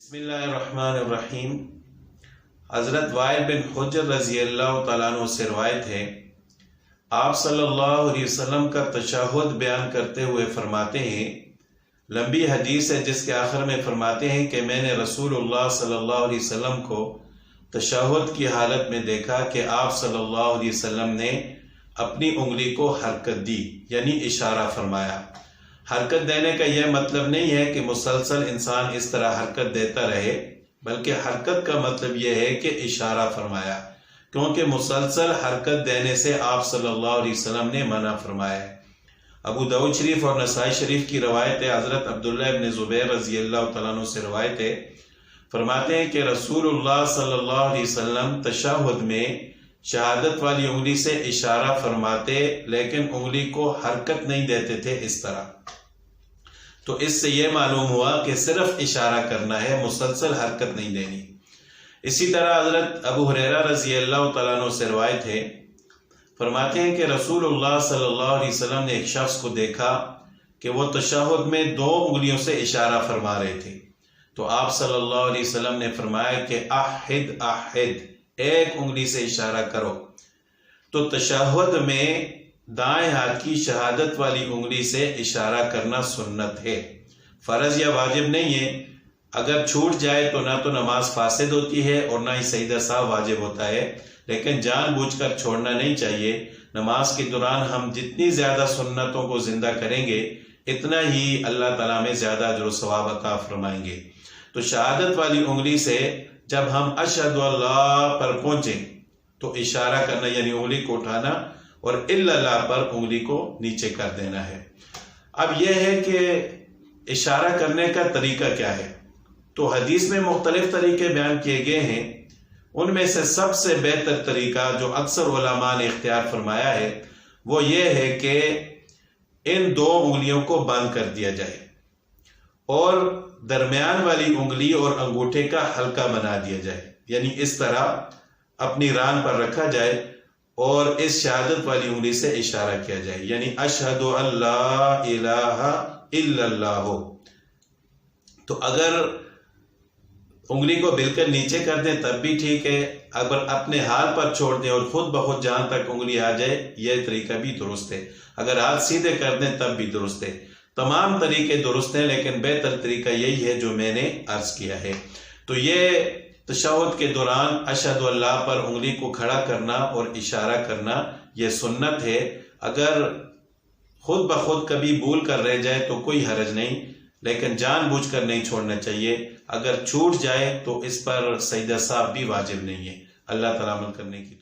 बिस्मिल्लाहिर्रहमानिर्रहीम। हज़रत वाइल बिन हुज्र रज़ी अल्लाह तआला अन्हु से रिवायत है, आप सल्लल्लाहु अलैहि वसल्लम का तशहुद बयान करते हुए फरमाते हैं, लंबी हदीस है जिसके आखिर में फरमाते हैं कि मैंने रसूलुल्लाह सल्लल्लाहु अलैहि वसल्लम को तशहुद की हालत में देखा कि आप सल्लल्लाहु अलैहि वसल्लम ने अपनी उंगली को हरकत दी, यानी इशारा फरमाया। हरकत देने का यह मतलब नहीं है कि मुसलसल इंसान इस तरह हरकत देता रहे, बल्कि हरकत का मतलब यह है कि इशारा फरमाया, क्योंकि मुसलसल हरकत देने से आप सल्लल्लाहु अलैहि वसल्लम ने मना फरमाया है। अबू दाऊद शरीफ और नसाई शरीफ की रवायत है, हज़रत अब्दुल्लाह इब्न ज़ुबैर रज़ी अल्लाह तआला अन्हु से रवायत है, फरमाते हैं कि रसूलुल्लाह सल्लल्लाहु अलैहि वसल्लम तशहुद में शहादत वाली उंगली से इशारा फरमाते, लेकिन उंगली को हरकत नहीं देते थे इस तरह। तो इससे यह मालूम हुआ कि सिर्फ इशारा करना है, मुसलसल हरकत नहीं देनी। इसी तरह हजरत अबू हुरैरा रज़ी अल्लाह तआला अन्हु से रिवायत है, फरमाते हैं कि रसूलुल्लाह सल्लल्लाहु अलैहि वसल्लम ने एक शख्स को देखा कि वो तशहुद में दो उंगलियों से इशारा फरमा रहे थे। तो आप सल्लल्लाहु अलैहि वसल्लम ने फरमाया कि अहिद अहिद, एक उंगली से इशारा करो। तो तशहुद में दाएं हाथ की शहादत वाली उंगली से इशारा करना सुन्नत है, फर्ज या वाजिब नहीं है। अगर छूट जाए तो ना तो नमाज फासिद होती है और ना ही सजदा साहब वाजिब होता है, लेकिन जानबूझकर छोड़ना नहीं चाहिए। नमाज के दौरान हम जितनी ज्यादा सुन्नतों को जिंदा करेंगे, इतना ही अल्लाह ताला में ज्यादा अजर व सवाब अता फरमाएंगे। तो शहादत वाली उंगली से जब हम अशहदु अल्लाह पर पहुंचे तो इशारा करना, यानी उंगली को उठाना, और इल्लल्लाह पर उंगली को नीचे कर देना है। अब यह है कि इशारा करने का तरीका क्या है। तो हदीस में मुख्तलिफ तरीके बयान किए गए हैं, उनमें से सबसे बेहतर तरीका जो अक्सर उलमा ने इख्तियार फरमाया है वो ये है कि इन दो उंगलियों को बंद कर दिया जाए और दरमियान वाली उंगली और अंगूठे का हल्का बना दिया जाए, यानी इस तरह अपनी रान पर रखा जाए और इस शहादत वाली उंगली से इशारा किया जाए, यानी अशहदु अल्ला इलाहा इल्लल्लाह हो। तो अगर उंगली को बिल्कुल नीचे कर दें तब भी ठीक है, अगर अपने हाथ पर छोड़ दें और खुद ब खुद जान तक उंगली आ जाए, यह तरीका भी दुरुस्त है। अगर हाथ सीधे कर दें तब भी दुरुस्त है। तमाम तरीके दुरुस्त हैं, लेकिन बेहतर तरीका यही है जो मैंने अर्ज किया है। तो ये तशहुद के दौरान अशहदु अल्लाह पर उंगली को खड़ा करना और इशारा करना यह सुन्नत है। अगर खुद ब खुद कभी भूल कर रह जाए तो कोई हरज नहीं, लेकिन जानबूझकर नहीं छोड़ना चाहिए। अगर छूट जाए तो इस पर सजदा साहब भी वाजिब नहीं है। अल्लाह ताला अमल करने की